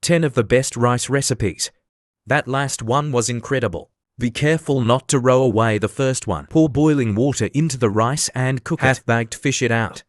10 of the best rice recipes. That last one was incredible. Be careful not to row away the first one. Pour boiling water into the rice and cook it. Half-baked fish it out.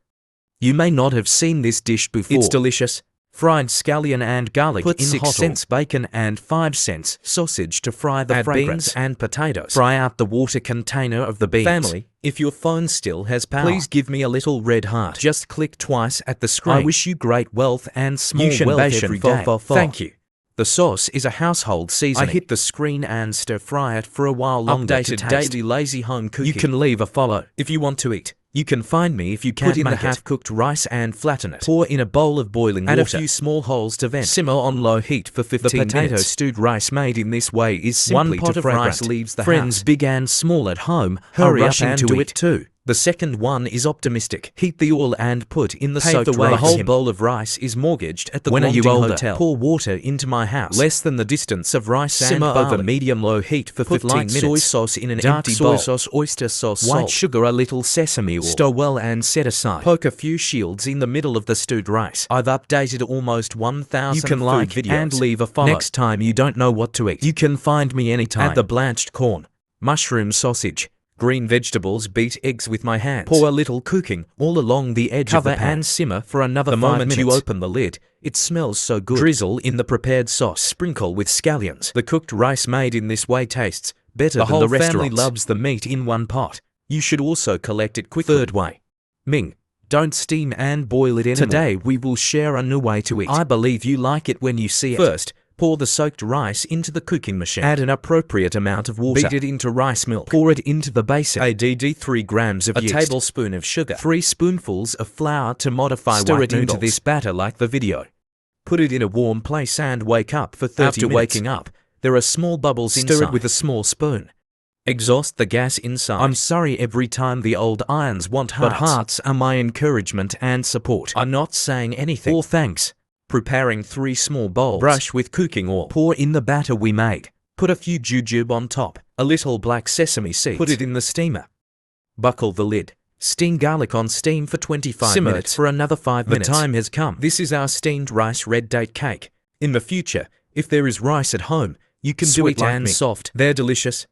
You may not have seen this dish before. It's delicious. Fried scallion and garlic. Put in 6 cents bacon and 5 cents sausage to fry the fragrance. Beans and potatoes. Fry out the water container of the beans. Family, if your phone still has power, please give me a little red heart. Just click twice at the screen. I wish you great wealth and small wealth every day. Thank you. The sauce is a household seasoning. I hit the screen and stir fry it for a while longer. Updated daily lazy home cooking. You can leave a follow if you want to eat. You can find me if you can't. Put in the half-cooked rice and flatten it. Pour in a bowl of boiling water. Add a few small holes to vent. Simmer on low heat for 15 minutes. The potato stewed rice made in this way is simply 1 pot of rice leaves the Friends house. Big and small at home, hurry up and do it too. The second one is optimistic. Heat the oil and put in the soaked rice. The whole bowl of rice is mortgaged at the Guangdong Hotel. Pour water into my house. Less than the distance of rice. Simmer over medium-low heat for 15 minutes. Soy sauce in an empty bowl. Soy sauce, oyster sauce, white sugar, a little sesame oil. Stir well and set aside. Poke a few shields in the middle of the stewed rice. I've updated almost 1,000 You can like videos and leave a follow. Next time you don't know what to eat, you can find me anytime. Add the blanched corn, mushroom sausage, green vegetables, beat eggs with my hands. Pour a little cooking all along the edge of the pan and simmer for another 5 minutes. The moment you open the lid, it smells so good. Drizzle in the prepared sauce. Sprinkle with scallions. The cooked rice made in this way tastes better than the restaurants. The whole family loves the meat in one pot. You should also collect it quickly. Third way. Ming. Don't steam and boil it anymore. Today we will share a new way to eat. I believe you like it when you see it. First, pour the soaked rice into the cooking machine. Add an appropriate amount of water. Beat it into rice milk. Pour it into the basin. Add 3 grams of yeast. A tablespoon of sugar. 3 spoonfuls of flour to modify Stir white noodles. Into this batter like the video. Put it in a warm place and wake up for 30 minutes. After waking up, there are small bubbles inside. Stir it with a small spoon. Exhaust the gas inside. I'm sorry every time the old irons want hearts. But hearts are my encouragement and support. I'm not saying anything. All thanks. Preparing 3 small bowls. Brush with cooking oil. Pour in the batter we made. Put a few jujube on top. A little black sesame seeds. Put it in the steamer. Buckle the lid. Steam garlic on steam for 25 Simmer minutes. For another 5 minutes. The time has come. This is our steamed rice red date cake. In the future, if there is rice at home, you can do it and soft. They're delicious.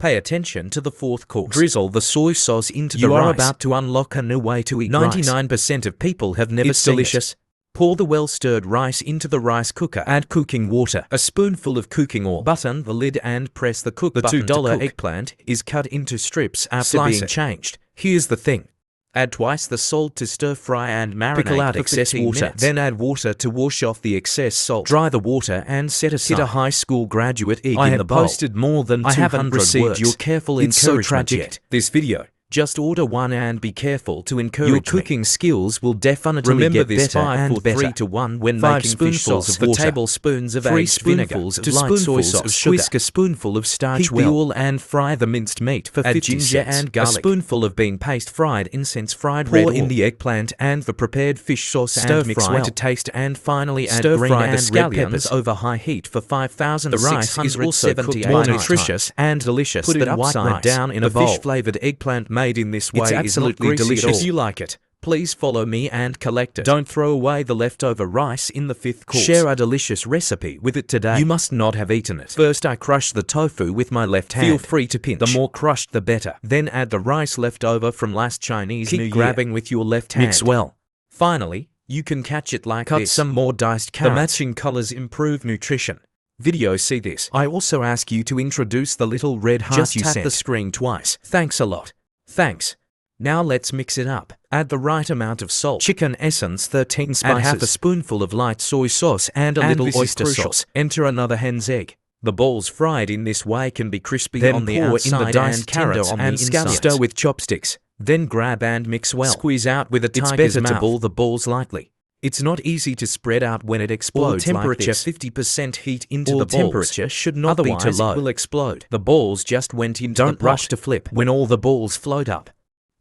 Pay attention to the fourth course. Drizzle the soy sauce into the rice. You are about to unlock a new way to eat 99% of people have never seen it. Pour the well-stirred rice into the rice cooker. Add cooking water, a spoonful of cooking oil. Button the lid and press the cook button. The $2 eggplant is cut into strips after being changed. Here's the thing. Add twice the salt to stir fry and marinate. Pickle out excess water. Then add water to wash off the excess salt. Dry the water and set aside. Hit a high school graduate egg in the bowl. I have posted more than 200 I haven't received words. Your careful encouragement so tragic. Yet. This video. Just order one and be careful to encourage your cooking skills will definitely get better and better. 3 to 1 when 5 making spoonfuls of water. Tablespoons of 3 spoonfuls of light soy sauce. Whisk a spoonful of starch. Heat the oil and fry the minced meat for 50 ginger seconds. And garlic. A spoonful of bean paste fried incense fried red oil. Pour in the eggplant and the prepared fish sauce and mix well to taste and finally add green and red peppers over high heat for 5,000. The rice is also cooked more nutritious and delicious. Put it upside down in a bowl. Fish-flavored eggplant made in this way is absolutely delicious. If you like it, please follow me and collect it. Don't throw away the leftover rice in the 5th course. Share a delicious recipe with it today. You must not have eaten it. First, I crush the tofu with my left hand. Feel free to pinch. The more crushed, the better. Then add the rice left over from last Chinese New Year. Keep grabbing with your left hand. Mix well. Finally, you can catch it like this. Cut some more diced carrots. The matching colors improve nutrition. Video see this. I also ask you to introduce the little red heart you sent. Just tap the screen twice. Thanks a lot. Thanks. Now let's mix it up. Add the right amount of salt. Chicken essence 13 spices. Add half a spoonful of light soy sauce and a little oyster sauce. Enter another hen's egg. The balls fried in this way can be crispy then on the outside in the diced carrots and scallions. Stir with chopsticks. Then grab and mix well. Squeeze out with a tiger's mouth. It's better to ball the balls lightly. It's not easy to spread out when it explodes temperature like this. 50% heat into the balls. Temperature should not be too low. It will explode. The balls just went into the pot. Don't rush to flip when all the balls float up.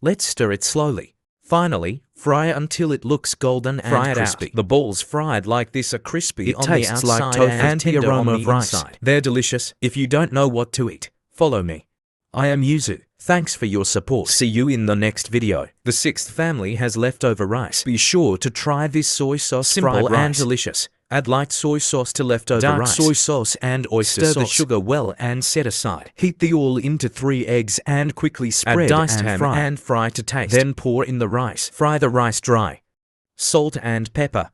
Let's stir it slowly. Finally, fry until it looks golden and crispy. The balls fried like this are crispy on the outside like tofu and the aroma of rice. Inside. They're delicious. If you don't know what to eat, follow me. I am Yuzu. Thanks for your support. See you in the next video. The 6th family has leftover rice. Be sure to try this soy sauce simple and delicious. Add light soy sauce to leftover dark rice. soy sauce and oyster Stir sauce. the sugar well and set aside. Heat the oil into 3 eggs and quickly spread Add diced and ham fry. and fry to taste. Then pour in the rice. Fry the rice dry. Salt and pepper.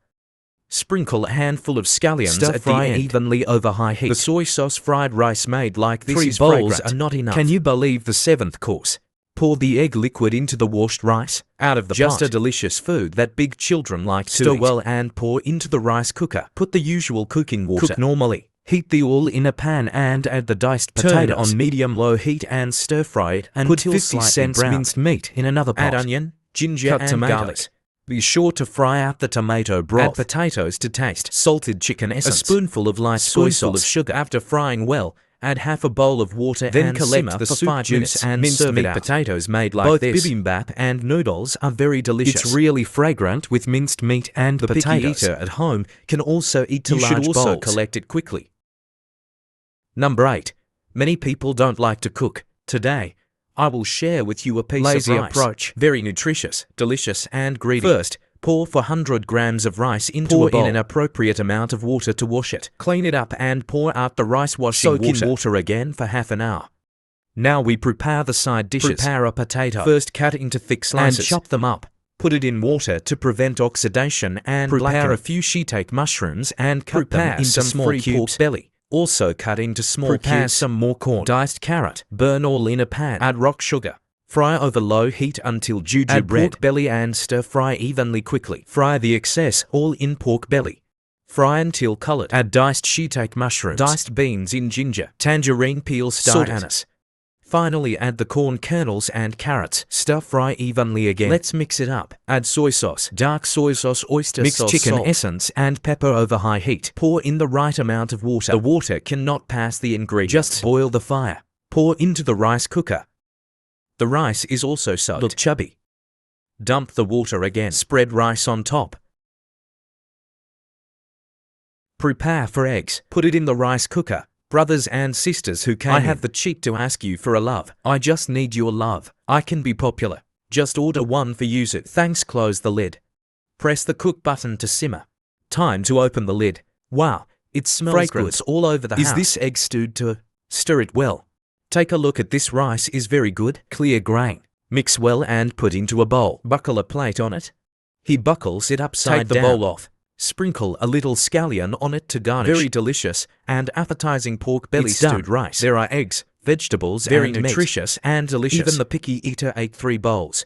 Sprinkle a handful of scallions Stir at fry the end. evenly over high heat. The soy sauce fried rice made like this 3 is bowls fragrant. are not enough. Can you believe the 7th course? Pour the egg liquid into the washed rice out of the Just pot. a delicious food That big children like to Stir eat. well and pour into the rice cooker. Put the usual cooking water. Cook normally. Heat the oil in a pan and add the diced potatoes. Turn on medium-low heat and stir-fry it and until put 50 slightly cents brown. minced meat in another pot. Add onion, ginger Cut and tomatoes. garlic. Be sure to fry out the tomato broth. Add potatoes to taste. Salted chicken A essence. spoonful of light soy Spoonful sauce. of sugar. After frying well, add half a bowl of water Then and collect simmer the for soup 5 juice minutes and minced serve it meat out. potatoes made like Both this. bibimbap and noodles are very delicious. It's really fragrant with minced meat and the picky potatoes. eater at home can also eat to You large should also bowls. collect it quickly. Number 8. Many people don't like to cook. Today, I will share with you a piece Lazy of rice. approach. Very nutritious, delicious and greedy. First, pour 400 grams of rice into Pour a bowl. in an appropriate amount of water to wash it. Clean it up and pour out the rice washing Soak in water. water again for half an hour. Now we prepare the side dishes. Prepare a potato. First cut into thick slices and chop them up. Put it in water to prevent oxidation and Prepare blacken. a a few shiitake mushrooms and cut Prepare them into some small free cubes. pork belly. Also cut into small Prepare cubes. some more corn. Diced carrot. Burn all in a pan. Add rock sugar. Fry over low heat until juju Add bread. pork belly and stir fry evenly quickly. Fry the excess all in pork belly. Fry until colored. Add diced shiitake mushrooms. Diced beans in ginger. Tangerine peel Salt anise. Finally add the corn kernels and carrots. Stir fry evenly again. Let's mix it up. Add soy sauce, dark soy sauce, oyster Mix sauce, chicken salt, essence and pepper over high heat. Pour in the right amount of water. The water cannot pass the ingredients. Just boil the fire. Pour into the rice cooker. The rice is also soaked. Look chubby. Dump the water again. Spread rice on top. Prepare for eggs. Put it in the rice cooker. Brothers and sisters who came I in. have the cheek to ask you for a love. I just need your love. I can be popular. Just order one for use it. Thanks. Close the lid. Press the cook button to simmer. Time to open the lid. Wow, it smells Fragrance good all over the house. Is this egg stewed to? Stir it well. Take a look at this rice is very good, clear grain. Mix well and put into a bowl. Buckle a plate on it. He buckles it upside down. Take the bowl off. Sprinkle a little scallion on it to garnish. Very delicious and appetizing pork belly It's stewed done. rice. There are eggs, vegetables, Very and nutritious meat. And delicious. Even the picky eater ate 3 bowls.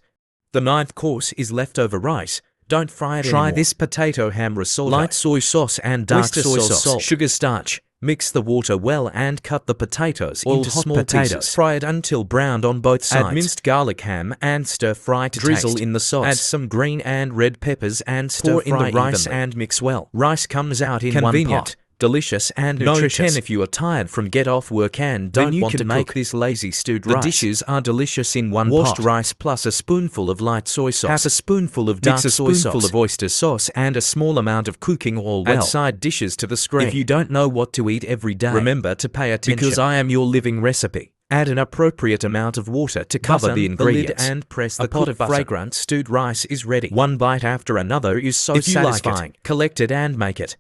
The 9th course is leftover rice. Don't fry it Try anymore. this potato ham risotto. Light soy sauce and dark oyster soy sauce, sauce. Sugar starch. Mix the water well and cut the potatoes All into hot small potatoes. pieces. Fry it until browned on both sides. Add minced garlic ham and stir fry to Drizzle taste. in the sauce. Add some green and red peppers and stir Pour in fry the rice evenly. And mix well. Rice comes out in Convenient. one pot. Delicious and No nutritious. 10 if you are tired from get off work and Then don't you want can to make cook this lazy stewed the rice. dishes are delicious in one Washed pot. Rice plus a spoonful of light soy sauce. Half a spoonful of dark Mix a soy spoonful sauce. of oyster sauce and a small amount of cooking oil. well. Add side dishes to the screen. If you don't know what to eat every day, remember to pay attention. Because I am your living recipe. Add an appropriate amount of water to cover Button the the ingredients lid and press A the pot pot of of butter. fragrant stewed rice is ready. One bite after another is so If you like it, satisfying. Collect it and make it.